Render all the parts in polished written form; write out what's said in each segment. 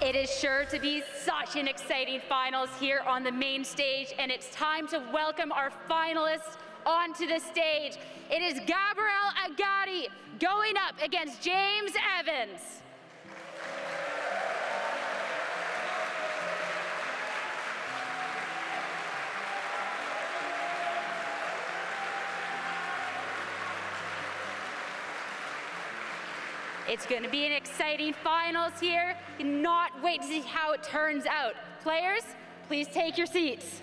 It is sure to be such an exciting finals here on the main stage, and it's time to welcome our finalists onto the stage. It is Gabriel Agati going up against James Evans. It's going to be an exciting finals here. Cannot wait to see how it turns out. Players, please take your seats.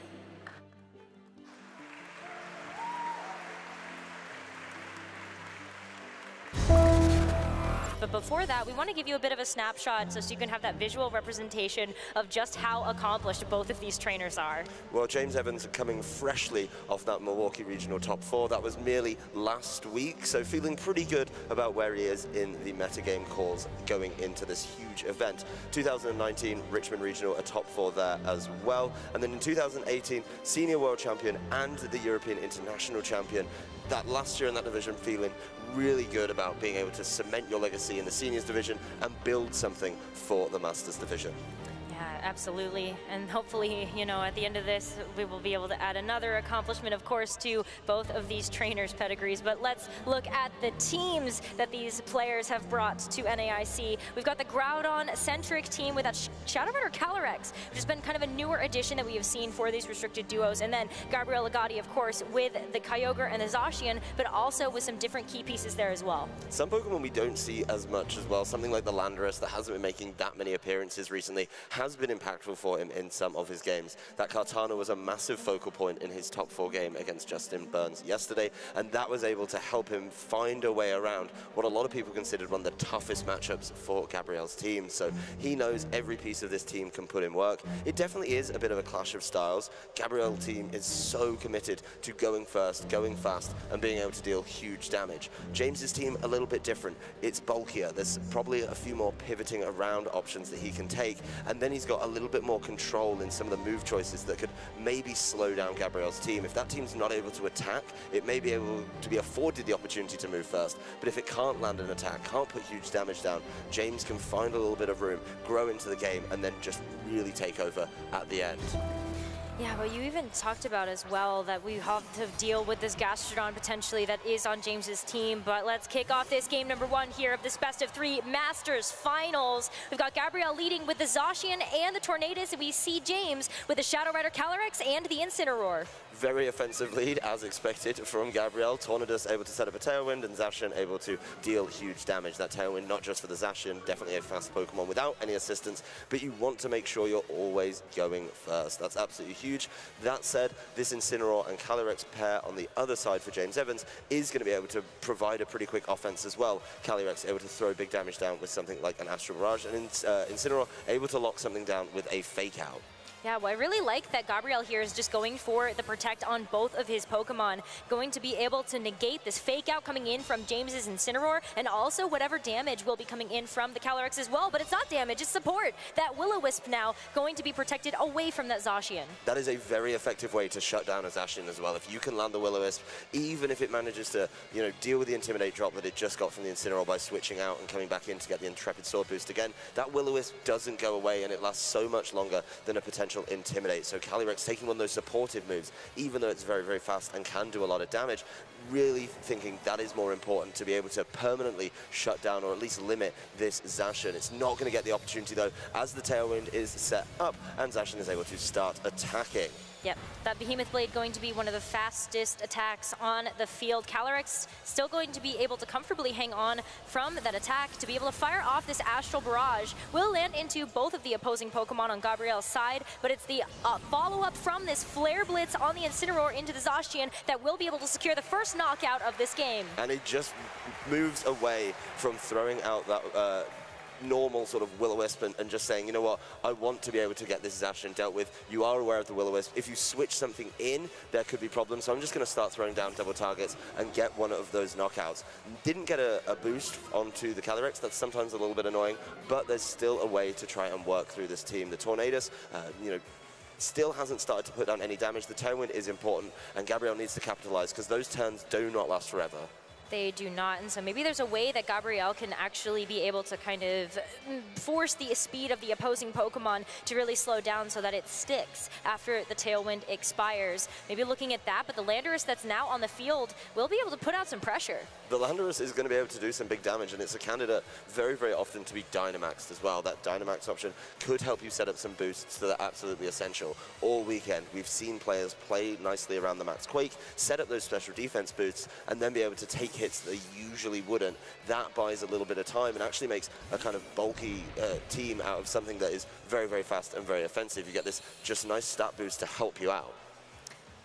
But before that, we want to give you a bit of a snapshot so you can have that visual representation of just how accomplished both of these trainers are. Well, James Evans coming freshly off that Milwaukee Regional Top 4. That was merely last week, so feeling pretty good about where he is in the metagame calls going into this huge event. 2019 Richmond Regional, a Top 4 there as well. And then in 2018, Senior World Champion and the European International Champion. That last year in that division feeling really good about being able to cement your legacy in the seniors division and build something for the masters division. Yeah, absolutely. And hopefully, you know, at the end of this, we will be able to add another accomplishment, of course, to both of these trainers' pedigrees. But let's look at the teams that these players have brought to NAIC. We've got the Groudon-centric team with that Shadow Rider Calyrex, which has been kind of a newer addition that we have seen for these restricted duos. And then Gabriel Agati, of course, with the Kyogre and the Zacian, but also with some different key pieces there as well. Some Pokemon we don't see as much as well. Something like the Landorus that hasn't been making that many appearances recently has been impactful for him in some of his games. That Kartana was a massive focal point in his top 4 game against Justin Burns yesterday, and that was able to help him find a way around what a lot of people considered one of the toughest matchups for Gabriel's team. So he knows every piece of this team can put in work. It definitely is a bit of a clash of styles. Gabriel's team is so committed to going first, going fast, and being able to deal huge damage. James's team a little bit different. It's bulkier. There's probably a few more pivoting around options that he can take, and then he's got a little bit more control in some of the move choices that could maybe slow down Gabriel's team. If that team's not able to attack, it may be able to be afforded the opportunity to move first, but if it can't land an attack, can't put huge damage down, James can find a little bit of room, grow into the game, and then just really take over at the end. Yeah, but you even talked about as well that we have to deal with this Gastrodon potentially that is on James's team. But let's kick off this game number 1 here of this best of 3 Masters Finals. We've got Gabriel leading with the Zacian and the Tornadus, and we see James with the Shadow Rider Calyrex and the Incineroar. Very offensive lead, as expected from Gabriel. Tornadus able to set up a Tailwind, and Zacian able to deal huge damage. That Tailwind, not just for the Zacian, definitely a fast Pokemon without any assistance, but you want to make sure you're always going first. That's absolutely huge. That said, this Incineroar and Calyrex pair on the other side for James Evans is going to be able to provide a pretty quick offense as well. Calyrex able to throw big damage down with something like an Astral Barrage, and Incineroar able to lock something down with a Fake Out. Yeah, well, I really like that Gabriel here is just going for the Protect on both of his Pokemon, going to be able to negate this Fake Out coming in from James's Incineroar, and also whatever damage will be coming in from the Calyrex as well, but it's not damage, it's support. That Will-O-Wisp now going to be protected away from that Zacian. That is a very effective way to shut down a Zacian as well. If you can land the Will-O-Wisp, even if it manages to, you know, deal with the Intimidate drop that it just got from the Incineroar by switching out and coming back in to get the Intrepid Sword boost again, that Will-O-Wisp doesn't go away, and it lasts so much longer than a potential Intimidate. So Calyrex taking one of those supportive moves, even though it's very, very fast and can do a lot of damage, really thinking that is more important to be able to permanently shut down or at least limit this Zacian. It's not going to get the opportunity though, as the Tailwind is set up and Zacian is able to start attacking. Yep, that Behemoth Blade going to be one of the fastest attacks on the field. Calyrex still going to be able to comfortably hang on from that attack to be able to fire off this Astral Barrage. Will land into both of the opposing Pokemon on Gabriel's side, but it's the follow-up from this Flare Blitz on the Incineroar into the Zacian that will be able to secure the first knockout of this game. And it just moves away from throwing out that normal sort of Will-O-Wisp and just saying, you know what, I want to be able to get this Zacian dealt with. You are aware of the Will-O-Wisp. If you switch something in, there could be problems. So I'm just going to start throwing down double targets and get one of those knockouts. Didn't get a boost onto the Calyrex. That's sometimes a little bit annoying, but there's still a way to try and work through this team. The Tornadus, you know, still hasn't started to put down any damage. The Tailwind is important, and Gabriel needs to capitalize because those turns do not last forever. They do not, and so maybe there's a way that Gabrielle can actually be able to kind of force the speed of the opposing Pokemon to really slow down so that it sticks after the Tailwind expires. Maybe looking at that, but the Landorus that's now on the field will be able to put out some pressure. The Landorus is going to be able to do some big damage, and it's a candidate very, very often to be Dynamaxed as well. That Dynamax option could help you set up some boosts that are absolutely essential. All weekend, we've seen players play nicely around the Max Quake, set up those special defense boosts, and then be able to take hits that they usually wouldn't. That buys a little bit of time and actually makes a kind of bulky team out of something that is very, very fast and very offensive. You get this just nice stat boost to help you out.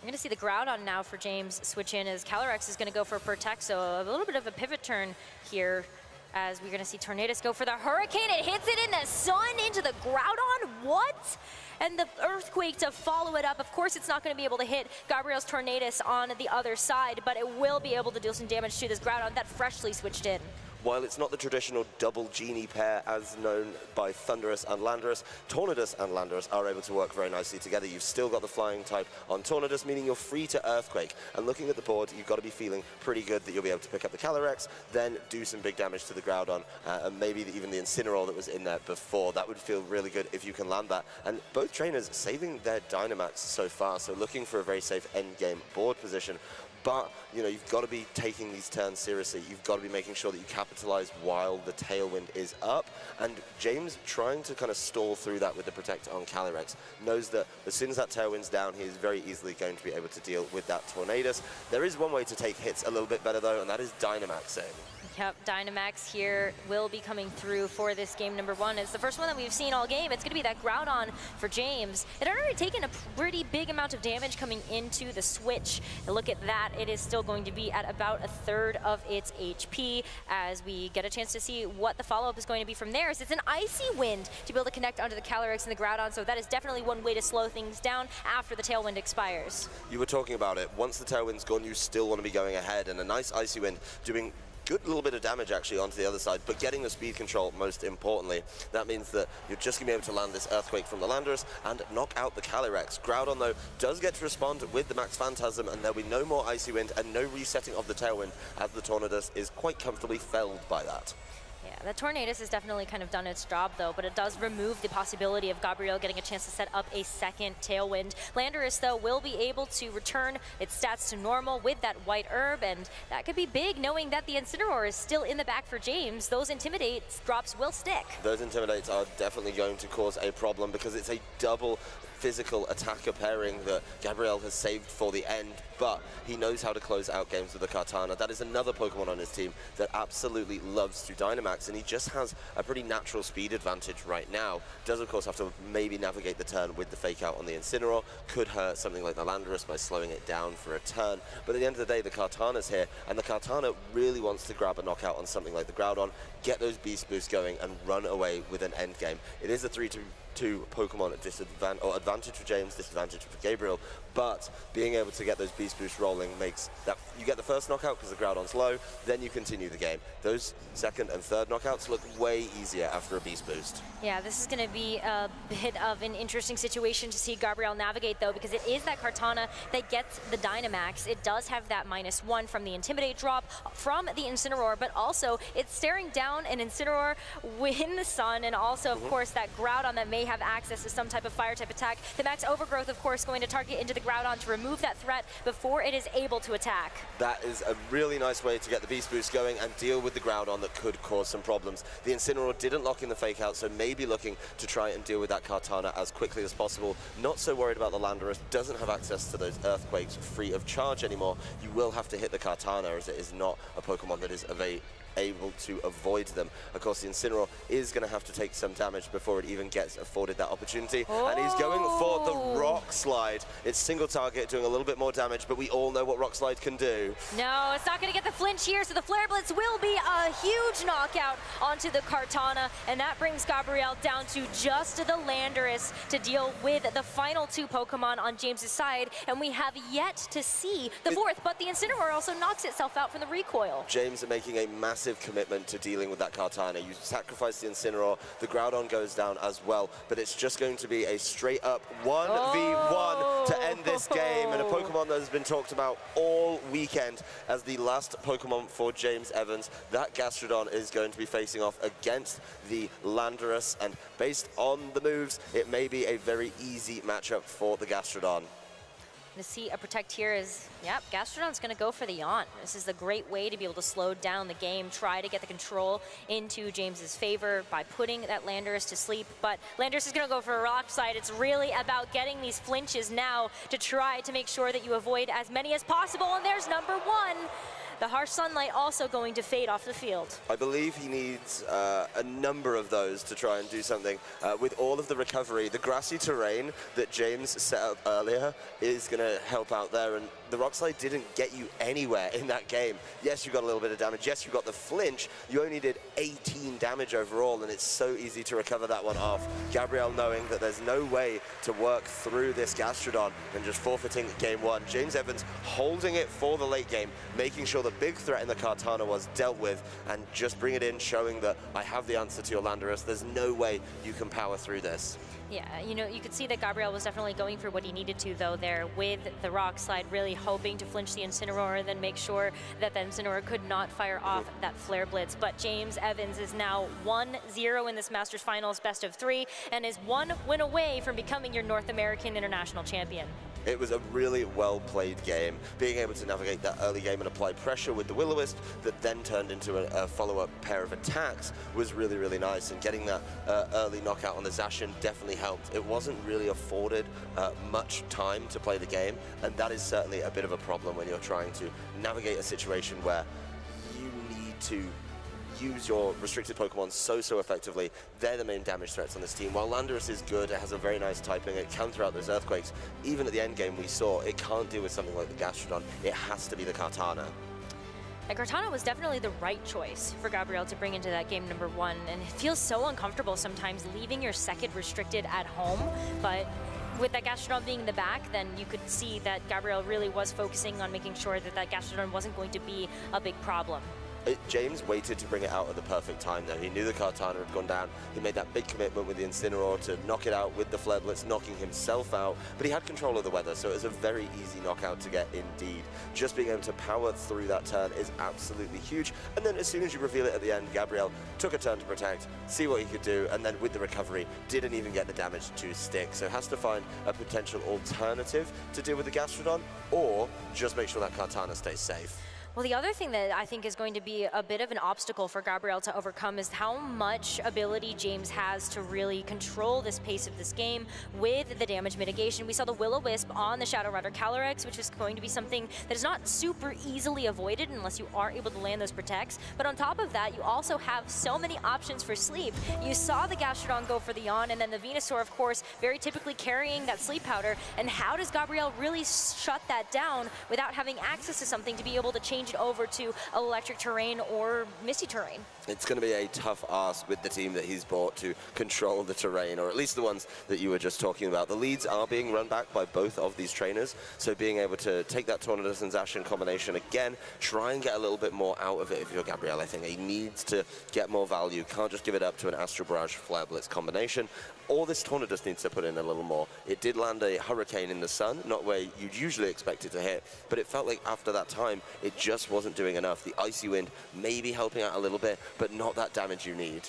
I'm going to see the Groudon now for James switch in as Calyrex is going to go for Protect, so a little bit of a pivot turn here as we're going to see Tornadus go for the Hurricane. It hits it in the sun into the Groudon. What? And the Earthquake to follow it up. Of course, it's not going to be able to hit Gabriel's Tornadus on the other side, but it will be able to do some damage to this Groudon that freshly switched in. While it's not the traditional double genie pair as known by Thundurus and Landorus, Tornadus and Landorus are able to work very nicely together. You've still got the flying type on Tornadus, meaning you're free to Earthquake. And looking at the board, you've got to be feeling pretty good that you'll be able to pick up the Calyrex, then do some big damage to the Groudon, and maybe even the Incineroar that was in there before. That would feel really good if you can land that. And both trainers saving their Dynamax so far, so looking for a very safe endgame board position. But, you know, you've got to be taking these turns seriously. You've got to be making sure that you capitalize while the Tailwind is up. And James, trying to kind of stall through that with the Protect on Calyrex, knows that as soon as that Tailwind's down, he is very easily going to be able to deal with that Tornadus. There is one way to take hits a little bit better, though, and that is Dynamaxing. Yep, Dynamax here will be coming through for this game number one. It's the first one that we've seen all game. It's going to be that Groudon for James. It had already taken a pretty big amount of damage coming into the switch. And look at that. It is still going to be at about a third of its HP as we get a chance to see what the follow-up is going to be from there. It's an Icy Wind to be able to connect onto the Calyrex and the Groudon, so that is definitely one way to slow things down after the Tailwind expires. You were talking about it. Once the Tailwind's gone, you still want to be going ahead, and a nice Icy Wind doing good little bit of damage actually onto the other side, but getting the speed control most importantly. That means that you're just going to be able to land this Earthquake from the Landorus and knock out the Calyrex. Groudon, though, does get to respond with the Max Phantasm, and there'll be no more Icy Wind and no resetting of the Tailwind as the Tornadus is quite comfortably felled by that. Yeah, the Tornadus has definitely kind of done its job, though, but it does remove the possibility of Gabrielle getting a chance to set up a second Tailwind. Landorus, though, will be able to return its stats to normal with that White Herb, and that could be big, knowing that the Incineroar is still in the back for James. Those Intimidate drops will stick. Those Intimidates are definitely going to cause a problem because it's a double physical attacker pairing that Gabrielle has saved for the end, but he knows how to close out games with the Kartana. That is another Pokemon on his team that absolutely loves to Dynamax, and he just has a pretty natural speed advantage right now. Does, of course, have to maybe navigate the turn with the Fake Out on the Incineroar. Could hurt something like the Landorus by slowing it down for a turn, but at the end of the day, the Kartana's here, and the Kartana really wants to grab a knockout on something like the Groudon, get those Beast Boosts going, and run away with an end game. It is a 3-2 Pokemon at disadvantage, or advantage for James, disadvantage for Gabriel, but being able to get those Beast Boosts rolling makes that you get the first knockout because the Groudon's low, then you continue the game. Those second and third knockouts look way easier after a Beast Boost. Yeah, this is going to be a bit of an interesting situation to see Gabrielle navigate, though, because it is that Kartana that gets the Dynamax. It does have that -1 from the Intimidate drop from the Incineroar, but also it's staring down an Incineroar in the sun, and also, of course, that Groudon that may have access to some type of fire-type attack. The Max Overgrowth, of course, going to target into the Groudon to remove that threat before it is able to attack. That is a really nice way to get the Beast Boost going and deal with the Groudon that could cause some problems. The Incineroar didn't lock in the Fake Out, so maybe looking to try and deal with that Kartana as quickly as possible. Not so worried about the Landorus, doesn't have access to those Earthquakes free of charge anymore. You will have to hit the Kartana, as it is not a Pokemon that is able to avoid them. Of course, the Incineroar is going to have to take some damage before it even gets afforded that opportunity. Oh. And he's going for the Rock Slide. It's single target, doing a little bit more damage, but we all know what Rock Slide can do. No, it's not going to get the flinch here, so the Flare Blitz will be a huge knockout onto the Kartana, and that brings Gabrielle down to just the Landorus to deal with the final two Pokemon on James's side, and we have yet to see the fourth, but the Incineroar also knocks itself out from the recoil. James making a massive massive commitment to dealing with that Kartana. You sacrifice the Incineroar, the Groudon goes down as well, but it's just going to be a straight up 1v1 to end this game, and a Pokemon that has been talked about all weekend as the last Pokemon for James Evans. That Gastrodon is going to be facing off against the Landorus, and based on the moves, it may be a very easy matchup for the Gastrodon. To see a Protect here is, yep, Gastrodon's going to go for the Yawn. This is a great way to be able to slow down the game, try to get the control into James's favor by putting that Landorus to sleep. But Landorus is going to go for a Rock Slide. It's really about getting these flinches now to try to make sure that you avoid as many as possible. And there's number one. The Harsh Sunlight also going to fade off the field. I believe he needs a number of those to try and do something. With all of the recovery, the grassy terrain that James set up earlier is going to help out there, and the Rock Slide didn't get you anywhere in that game. Yes, you got a little bit of damage. Yes, you got the flinch. You only did 18 damage overall, and it's so easy to recover that one off. Gabriel knowing that there's no way to work through this Gastrodon and just forfeiting game one. James Evans holding it for the late game, making sure the big threat in the Kartana was dealt with, and just bring it in, showing that I have the answer to your Landorus. There's no way you can power through this. Yeah, you know, you could see that Gabriel was definitely going for what he needed to, though, there with the Rock Slide, really hoping to flinch the Incineroar and then make sure that the Incineroar could not fire off that Flare Blitz. But James Evans is now 1-0 in this Masters Finals best of 3 and is 1 win away from becoming your North American International Champion. It was a really well-played game, being able to navigate that early game and apply pressure with the Will-O-Wisp that then turned into a follow-up pair of attacks was really, really nice, and getting that early knockout on the Zacian definitely helped. It wasn't really afforded much time to play the game, and that is certainly a bit of a problem when you're trying to navigate a situation where you need to use your restricted Pokemon so effectively. They're the main damage threats on this team. While Landorus is good, it has a very nice typing, it can throw out those Earthquakes. Even at the end game we saw, it can't deal with something like the Gastrodon. It has to be the Kartana. And Kartana was definitely the right choice for Gabriel to bring into that game number 1, and it feels so uncomfortable sometimes leaving your second restricted at home, but with that Gastrodon being in the back, then you could see that Gabriel really was focusing on making sure that that Gastrodon wasn't going to be a big problem. James waited to bring it out at the perfect time, though. He knew the Kartana had gone down. He made that big commitment with the Incineroar to knock it out with the Flare Blitz, knocking himself out. But he had control of the weather, so it was a very easy knockout to get indeed. Just being able to power through that turn is absolutely huge. And then as soon as you reveal it at the end, Gabriel took a turn to protect, see what he could do, and then with the recovery, didn't even get the damage to stick. So has to find a potential alternative to deal with the Gastrodon, or just make sure that Kartana stays safe. Well, the other thing that I think is going to be a bit of an obstacle for Gabriel to overcome is how much ability James has to really control this pace of this game with the damage mitigation. We saw the Will-O-Wisp on the Shadow Rider Calyrex, which is going to be something that is not super easily avoided unless you are able to land those protects. But on top of that, you also have so many options for sleep. You saw the Gastrodon go for the Yawn, and then the Venusaur, of course, very typically carrying that sleep powder. And how does Gabriel really shut that down without having access to something to be able to change it over to electric terrain or misty terrain? It's going to be a tough ask with the team that he's brought to control the terrain, or at least the ones that you were just talking about. The leads are being run back by both of these trainers, so being able to take that Tornadus and Zacian combination again, try and get a little bit more out of it if you're Gabriel. I think he needs to get more value. Can't just give it up to an Astral Barrage Flare Blitz combination. Or this Tornadus needs to put in a little more. It did land a Hurricane in the sun, not where you'd usually expect it to hit, but it felt like after that time, it just wasn't doing enough. The Icy Wind maybe helping out a little bit, but not that damage you need.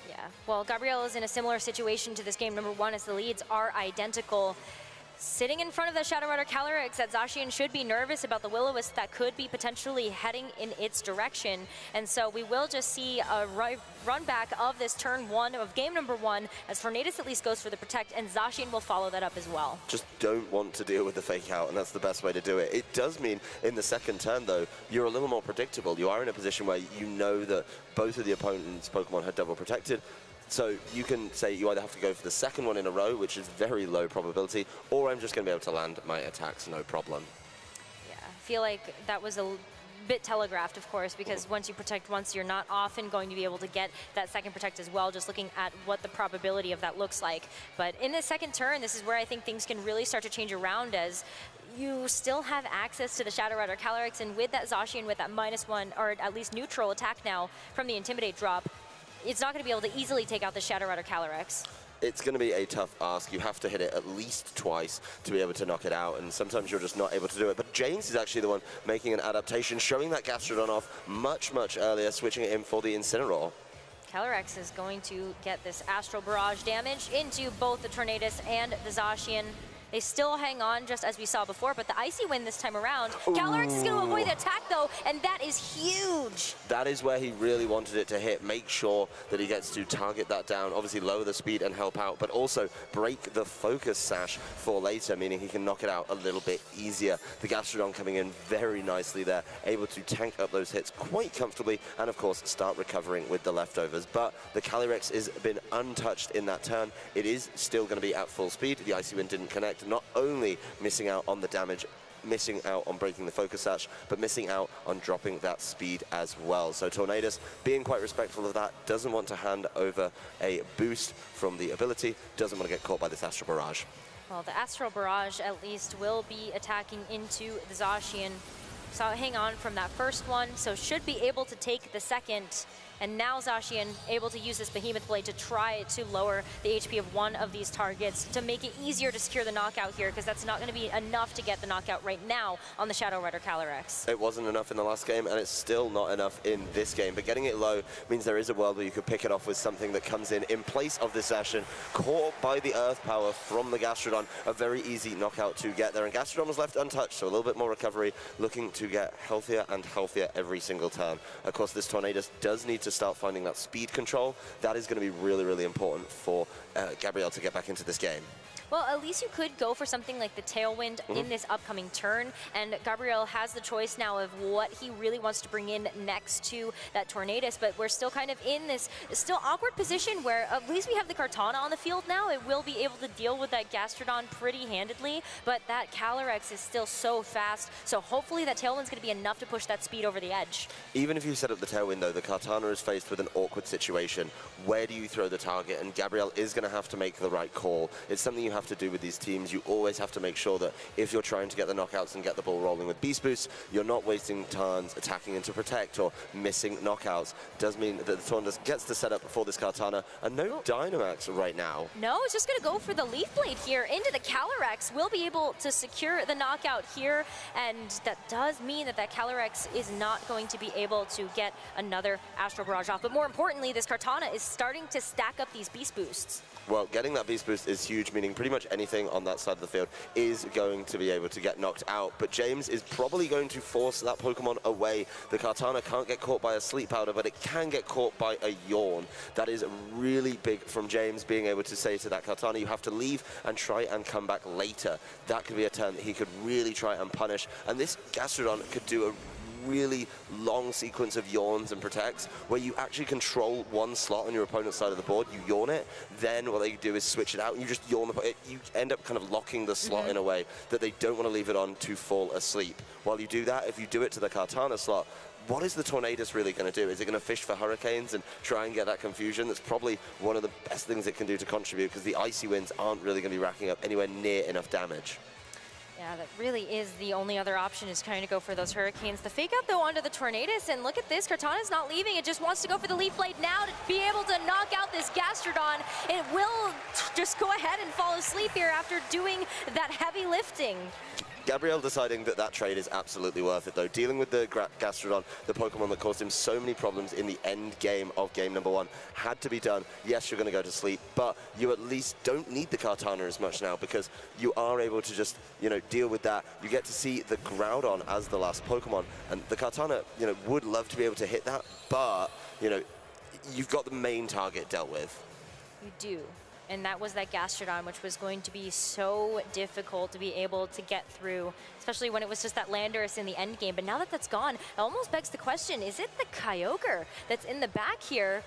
Yeah, well, Gabriel is in a similar situation to this game number 1 as the leads are identical. Sitting in front of the Shadow Rider Calyrex, that Zacian should be nervous about the Will-O-Wisp that could be potentially heading in its direction. And so we will just see a run back of this turn 1 of game number 1 as Tornadus at least goes for the Protect, and Zacian will follow that up as well. Just don't want to deal with the fake out, and that's the best way to do it. It does mean in the second turn, though, you're a little more predictable. You are in a position where you know that both of the opponent's Pokemon had double protected. So you can say you either have to go for the second one in a row, which is very low probability, or I'm just going to be able to land my attacks no problem. Yeah, I feel like that was a bit telegraphed, of course, because once you protect once, you're not often going to be able to get that second protect as well, just looking at what the probability of that looks like. But in the second turn, this is where I think things can really start to change around, as you still have access to the Shadow Rider Calyrex, and with that Zacian with that -1, or at least neutral attack now from the Intimidate drop, it's not going to be able to easily take out the Shadow Rider Calyrex. It's going to be a tough ask. You have to hit it at least twice to be able to knock it out, and sometimes you're just not able to do it. But James is actually the one making an adaptation, showing that Gastrodon off much earlier, switching it in for the Incineroar. Calyrex is going to get this Astral Barrage damage into both the Tornadus and the Zacian. They still hang on, just as we saw before, but the Icy Wind this time around. Calyrex is going to avoid the attack, though, and that is huge. That is where he really wanted it to hit. Make sure that he gets to target that down, obviously lower the speed and help out, but also break the focus sash for later, meaning he can knock it out a little bit easier. The Gastrodon coming in very nicely there, able to tank up those hits quite comfortably, and of course start recovering with the leftovers. But the Calyrex has been untouched in that turn. It is still going to be at full speed. The Icy Wind didn't connect. Not only missing out on the damage, missing out on breaking the focus sash, but missing out on dropping that speed as well. So Tornadus, being quite respectful of that, doesn't want to hand over a boost from the ability, doesn't want to get caught by this Astral Barrage. Well, the Astral Barrage at least will be attacking into the Zacian. So hang on from that first one, so should be able to take the second. And now Zacian able to use this Behemoth Blade to try to lower the HP of one of these targets to make it easier to secure the knockout here, because that's not going to be enough to get the knockout right now on the Shadow Rider Calyrex. It wasn't enough in the last game, and it's still not enough in this game. But getting it low means there is a world where you could pick it off with something that comes in place of this Zacian, caught by the Earth Power from the Gastrodon. A very easy knockout to get there, and Gastrodon was left untouched, so a little bit more recovery, looking to get healthier and healthier every single turn. Of course, this Tornadus does need to start finding that speed control. That is going to be really important for Gabriel to get back into this game. Well, at least you could go for something like the Tailwind in this upcoming turn, and Gabriel has the choice now of what he really wants to bring in next to that Tornadus, but we're still kind of in this still awkward position where at least we have the Kartana on the field now. It will be able to deal with that Gastrodon pretty handedly, but that Calyrex is still so fast, so hopefully that Tailwind's going to be enough to push that speed over the edge. Even if you set up the Tailwind, though, the Kartana is faced with an awkward situation. Where do you throw the target? And Gabriel is going to have to make the right call. It's something you have to do with these teams. You always have to make sure that if you're trying to get the knockouts and get the ball rolling with Beast Boost, you're not wasting turns attacking into Protect or missing knockouts. Does mean that the Tornadus gets the setup for this Kartana, and no Dynamax right now. No, it's just going to go for the Leaf Blade here into the Calyrex. We'll be able to secure the knockout here, and that does mean that that Calyrex is not going to be able to get another Astral Barrage off. But more importantly, this Kartana is starting to stack up these Beast Boosts. Well, getting that Beast Boost is huge, meaning pretty much anything on that side of the field is going to be able to get knocked out. But James is probably going to force that Pokemon away. The Kartana can't get caught by a Sleep Powder, but it can get caught by a Yawn. That is really big from James, being able to say to that Kartana, you have to leave and try and come back later. That could be a turn that he could really try and punish. And this Gastrodon could do a really long sequence of Yawns and Protects where you actually control one slot on your opponent's side of the board, you yawn it, then what they do is switch it out and you just yawn it. You end up kind of locking the slot in a way that they don't want to leave it on to fall asleep. While you do that, if you do it to the Kartana slot, what is the Tornadus really going to do? Is it going to fish for Hurricanes and try and get that confusion? That's probably one of the best things it can do to contribute, because the Icy Winds aren't really going to be racking up anywhere near enough damage. Yeah, that really is the only other option, is trying to go for those Hurricanes. The fake out, though, onto the Tornadus, and look at this. Kartana's not leaving. It just wants to go for the Leaf Blade now to be able to knock out this Gastrodon. It will just go ahead and fall asleep here after doing that heavy lifting. Gabriel deciding that that trade is absolutely worth it, though. Dealing with the Gastrodon, the Pokemon that caused him so many problems in the end game of game number 1, had to be done. Yes, you're going to go to sleep, but you at least don't need the Kartana as much now, because you are able to just, you know, deal with that. You get to see the Groudon as the last Pokemon, and the Kartana, you know, would love to be able to hit that, but, you know, you've got the main target dealt with. You do. And that was that Gastrodon, which was going to be so difficult to be able to get through, especially when it was just that Landorus in the end game. But now that that's gone, it almost begs the question, is it the Kyogre that's in the back here?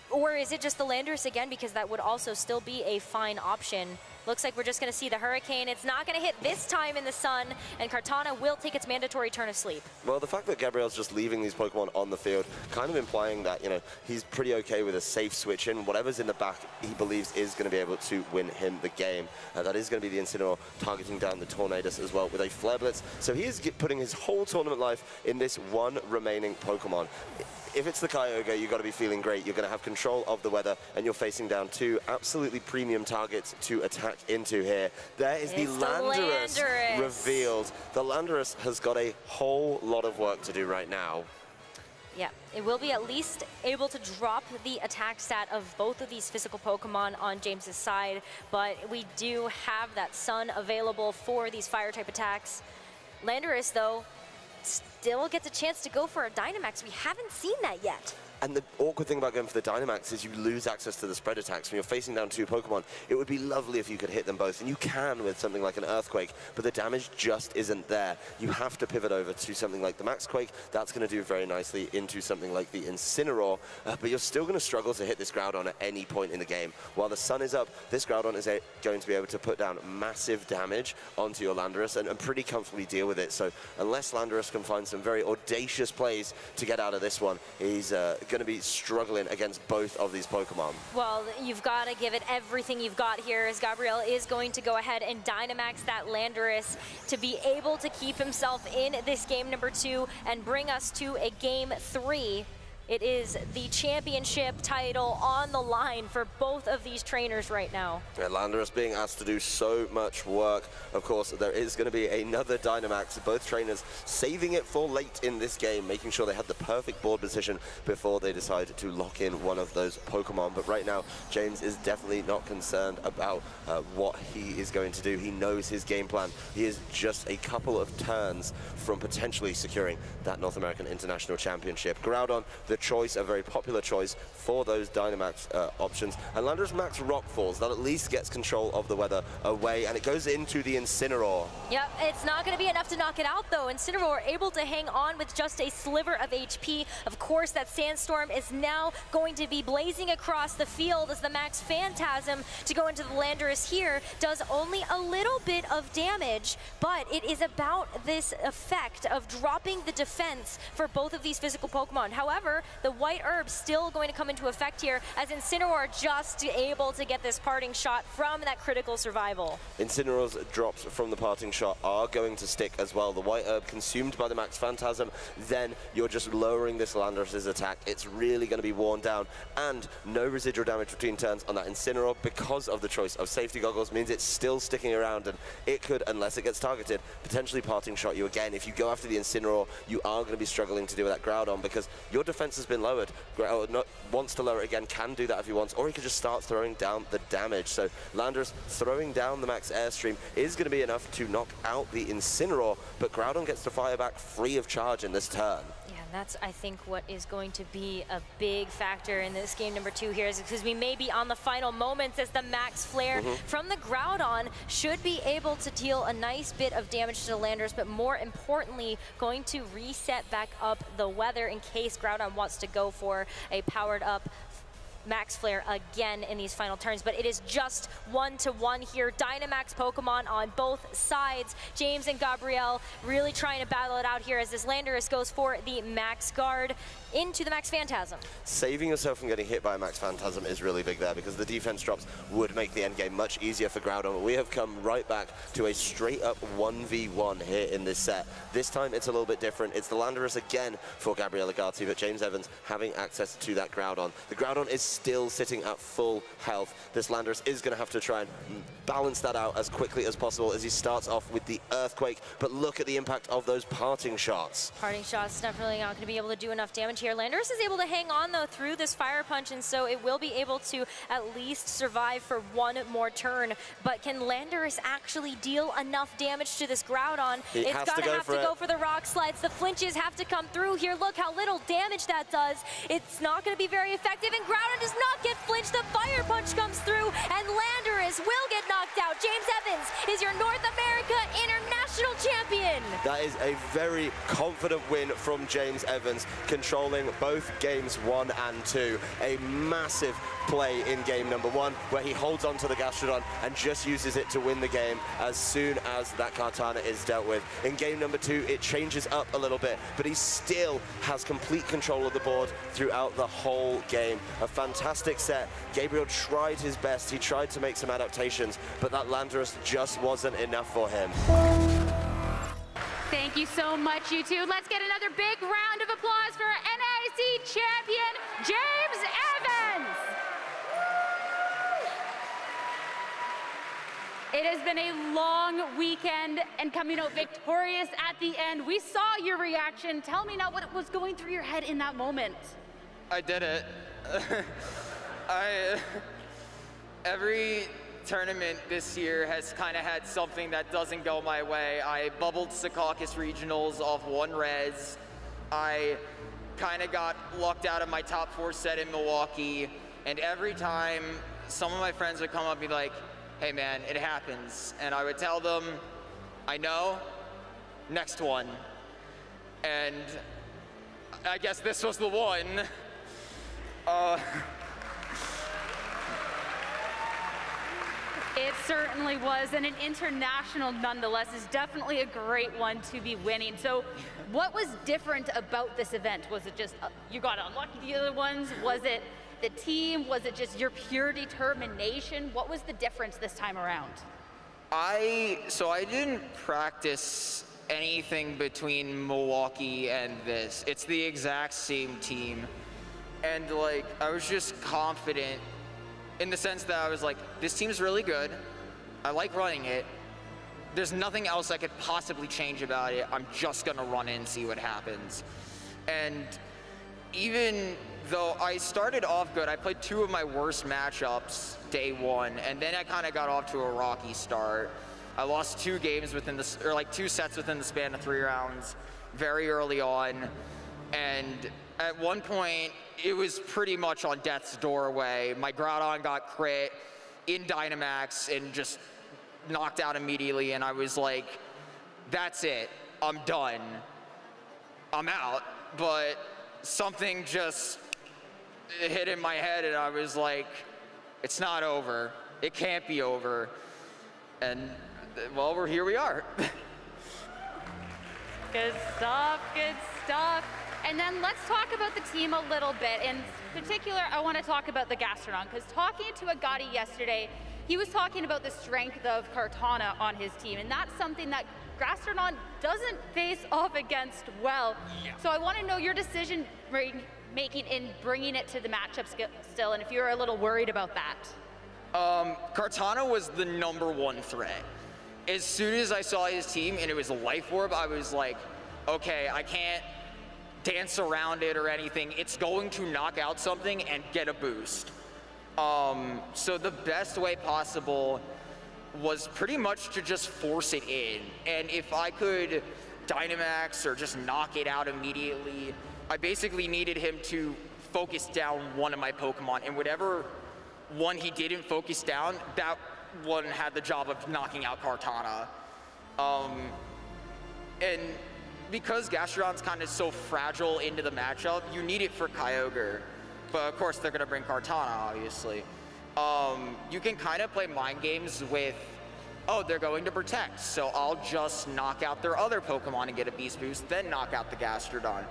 Or is it just the Landorus again? Because that would also still be a fine option. Looks like we're just going to see the Hurricane. It's not going to hit this time in the sun, and Kartana will take its mandatory turn of sleep. Well, the fact that Gabriel's just leaving these Pokemon on the field, kind of implying that, you know, he's pretty okay with a safe switch in. Whatever's in the back, he believes is going to be able to win him the game. That is going to be the Incineroar targeting down the Tornadus as well with a Flare Blitz. So he is putting his whole tournament life in this one remaining Pokemon. If it's the Kyogre, you've got to be feeling great. You're going to have control of the weather, and you're facing down two absolutely premium targets to attack into here. There is the Landorus revealed. The Landorus has got a whole lot of work to do right now. Yeah, it will be at least able to drop the attack stat of both of these physical Pokemon on James's side, but we do have that Sun available for these Fire-type attacks. Landorus, though, still gets a chance to go for a Dynamax. We haven't seen that yet. And the awkward thing about going for the Dynamax is you lose access to the spread attacks. When you're facing down two Pokemon, it would be lovely if you could hit them both, and you can with something like an Earthquake, but the damage just isn't there. You have to pivot over to something like the Max Quake. That's going to do very nicely into something like the Incineroar, but you're still going to struggle to hit this Groudon at any point in the game. While the sun is up, this Groudon is going to be able to put down massive damage onto your Landorus and pretty comfortably deal with it. So unless Landorus can find some very audacious plays to get out of this one, he's going to be struggling against both of these Pokemon. Well, you've got to give it everything you've got here, as Gabriel is going to go ahead and Dynamax that Landorus to be able to keep himself in this game number 2 and bring us to a game 3. It is the championship title on the line for both of these trainers right now. Yeah, Landorus being asked to do so much work. Of course, there is going to be another Dynamax. Both trainers saving it for late in this game, making sure they had the perfect board position before they decided to lock in one of those Pokemon. But right now, James is definitely not concerned about what he is going to do. He knows his game plan. He is just a couple of turns from potentially securing that North American International Championship. Groudon, the choice, a very popular choice for those Dynamax options. And Landorus Max Rock Falls, that at least gets control of the weather away, and it goes into the Incineroar. Yep, it's not going to be enough to knock it out, though. Incineroar able to hang on with just a sliver of HP. Of course, that Sandstorm is now going to be blazing across the field as the Max Phantasm to go into the Landorus here does only a little bit of damage, but it is about this effect of dropping the defense for both of these physical Pokemon. However, the White Herb still going to come into effect here as Incineroar just able to get this parting shot from that critical survival. Incineroar's drops from the parting shot are going to stick as well. The White Herb consumed by the Max Phantasm, then you're just lowering this Landorus's attack. It's really going to be worn down, and no residual damage between turns on that Incineroar because of the choice of safety goggles means it's still sticking around, and it could, unless it gets targeted, potentially parting shot you again. If you go after the Incineroar, you are going to be struggling to deal with that Groudon because your defense has been lowered. Groudon wants to lower it again, can do that if he wants, or he could just start throwing down the damage. So Landorus throwing down the Max Airstream is going to be enough to knock out the Incineroar, but Groudon gets to fire back free of charge in this turn. Yeah, that's, I think, what is going to be a big factor in this game number 2 here, is because we may be on the final moments as the Max Flare from the Groudon should be able to deal a nice bit of damage to the Landorus, but more importantly, going to reset back up the weather in case Groudon wants to go for a powered up Max Flare again in these final turns, but it is just 1-1 here. Dynamax Pokemon on both sides. James and Gabriel really trying to battle it out here as this Landorus goes for the Max Guard into the Max Phantasm. Saving yourself from getting hit by a Max Phantasm is really big there because the defense drops would make the endgame much easier for Groudon, but we have come right back to a straight up 1v1 here in this set. This time it's a little bit different. It's the Landorus again for Gabriel Agati, but James Evans having access to that Groudon. The Groudon is still sitting at full health. This Landorus is going to have to try and balance that out as quickly as possible as he starts off with the Earthquake, but look at the impact of those parting shots. Parting shots definitely not going to be able to do enough damage here. Landorus is able to hang on, though, through this Fire Punch, and so it will be able to at least survive for one more turn. But can Landorus actually deal enough damage to this Groudon? It's going to have to go for the Rock Slides. The flinches have to come through here. Look how little damage that does. It's not going to be very effective, and Groudon does not get flinched. The Fire Punch comes through, and Landorus will get knocked out. James Evans is your North America International Champion. win. That is a very confident win from James Evans, controlling both games 1 and 2. A massive play in game number 1, where he holds on to the Gastrodon and just uses it to win the game as soon as that Kartana is dealt with. In game number 2, it changes up a little bit, but he still has complete control of the board throughout the whole game. A fantastic set. Gabriel tried his best. He tried to make some adaptations, but that Landorus just wasn't enough for him. Thank you so much, you two. Let's get another big round of applause for our NIC champion, James Evans. It has been a long weekend, and coming out victorious at the end. We saw your reaction. Tell me now what was going through your head in that moment. I did it. Every tournament this year has kind of had something that doesn't go my way. I bubbled Secaucus Regionals off 1 res. I kind of got lucked out of my top 4 set in Milwaukee, and every time some of my friends would come up and be like, hey man, it happens. And I would tell them, I know, next one. And I guess this was the one. It certainly was, and an international nonetheless is definitely a great one to be winning. So what was different about this event? Was it just you got unlucky the other ones? Was it the team? Was it just your pure determination? What was the difference this time around? So I didn't practice anything between Milwaukee and this. It's the exact same team. And like, I was just confident in the sense that I was like, this team's really good. I like running it. There's nothing else I could possibly change about it. I'm just gonna run in and see what happens. And even though I started off good, I played 2 of my worst matchups day 1, and then I kind of got off to a rocky start. I lost 2 games within the, or like 2 sets within the span of 3 rounds very early on. And at one point, it was pretty much on death's doorway. My Groudon got crit in Dynamax and just knocked out immediately, and I was like, that's it, I'm done. I'm out. But something just hit in my head, and I was like, it's not over. It can't be over. And well, here we are. Good stuff, good stuff. And then let's talk about the team a little bit. In particular, I want to talk about the Gastrodon, because talking to Agati yesterday, he was talking about the strength of Kartana on his team, and that's something that Gastrodon doesn't face off against well. Yeah. So I want to know your decision making in bringing it to the matchup still, and if you're a little worried about that. Kartana was the #1 threat. As soon as I saw his team and it was a Life Orb, I was like, okay, I can't dance around it or anything. It's going to knock out something and get a boost. So the best way possible was pretty much to just force it in. And if I could Dynamax or just knock it out immediately, I basically needed him to focus down one of my Pokemon, and whatever one he didn't focus down, that one had the job of knocking out Kartana. And because Gastrodon's kind of so fragile into the matchup, you need it for Kyogre. But of course, they're gonna bring Kartana, obviously. You can kind of play mind games with, oh, they're going to protect, so I'll just knock out their other Pokemon and get a Beast Boost, then knock out the Gastrodon,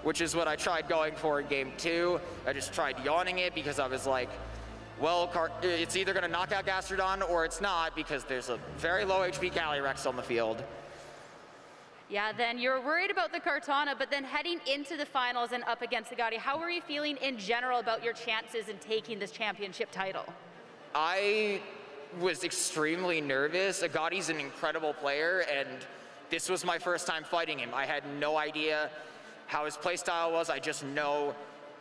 which is what I tried going for in game 2. I just tried yawning it because I was like, well, it's either gonna knock out Gastrodon or it's not, because there's a very low HP Calyrex on the field. Yeah, then you're worried about the Kartana, but then heading into the finals and up against Agati, how were you feeling in general about your chances in taking this championship title? I was extremely nervous. Agati's an incredible player, and this was my first time fighting him. I had no idea how his playstyle was. I just know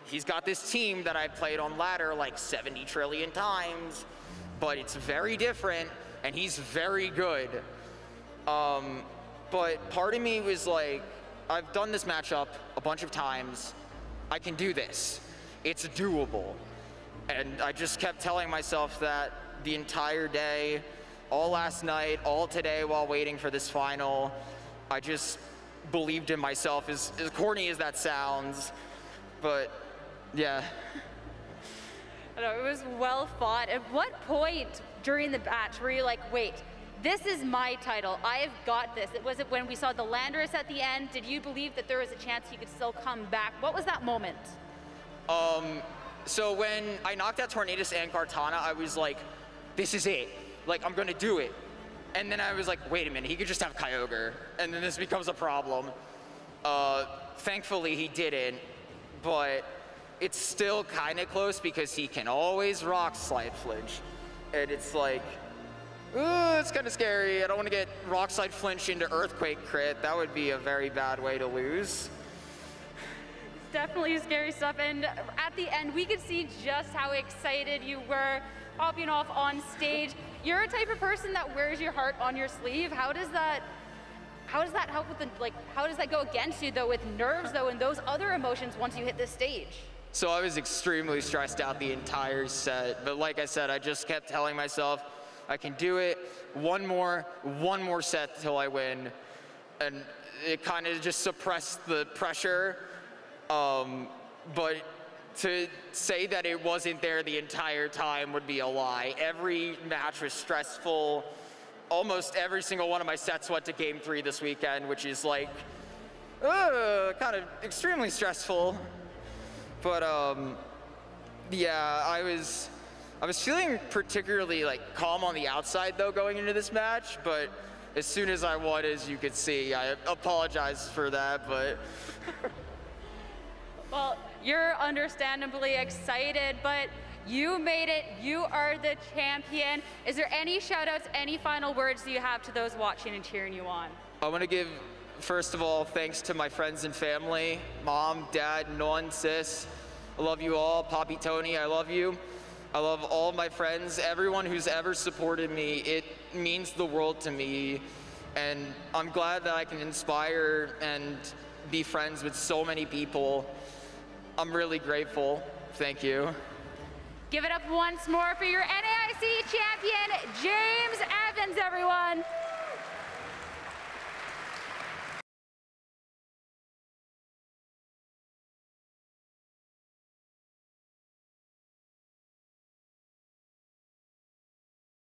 he's got this team that I've played on ladder like 70 trillion times, but it's very different, and he's very good. But part of me was like, I've done this matchup a bunch of times. I can do this. It's doable. And I just kept telling myself that the entire day, all last night, all today while waiting for this final. I just believed in myself, as corny as that sounds. But yeah. No, it was well fought. At what point during the match were you like, wait, this is my title, I've got this? Was it when we saw the Landorus at the end? Did you believe that there was a chance you could still come back? What was that moment? So when I knocked out Tornadus and Kartana, I was like, this is it. Like, I'm gonna do it. And then I was like, wait a minute, he could just have Kyogre, and then this becomes a problem. Thankfully, he didn't, but it's still kind of close because he can always Rock Slide Flinch. And it's like, ooh, it's kind of scary. I don't want to get Rock Slide Flinch into Earthquake crit. That would be a very bad way to lose. Definitely scary stuff, and at the end we could see just how excited you were popping off on stage. You're a type of person that wears your heart on your sleeve. How does that help with how does that go against you though, with nerves though, and those other emotions once you hit this stage? So I was extremely stressed out the entire set, but like I said, I just kept telling myself I can do it. One more set till I win, and it kind of just suppressed the pressure. But to say that it wasn't there the entire time would be a lie. Every match was stressful. Almost every single one of my sets went to Game 3 this weekend, which is like, kind of extremely stressful. But yeah, I was feeling particularly like calm on the outside though going into this match, but as soon as I won, as you could see, I apologize for that, but. Well, you're understandably excited, but you made it. You are the champion. Is there any shout-outs, any final words that you have to those watching and cheering you on? I want to give, first of all, thanks to my friends and family, mom, dad, non, sis. I love you all. Poppy, Tony, I love you. I love all my friends, everyone who's ever supported me. It means the world to me, and I'm glad that I can inspire and be friends with so many people. I'm really grateful. Thank you. Give it up once more for your NAIC champion, James Evans, everyone.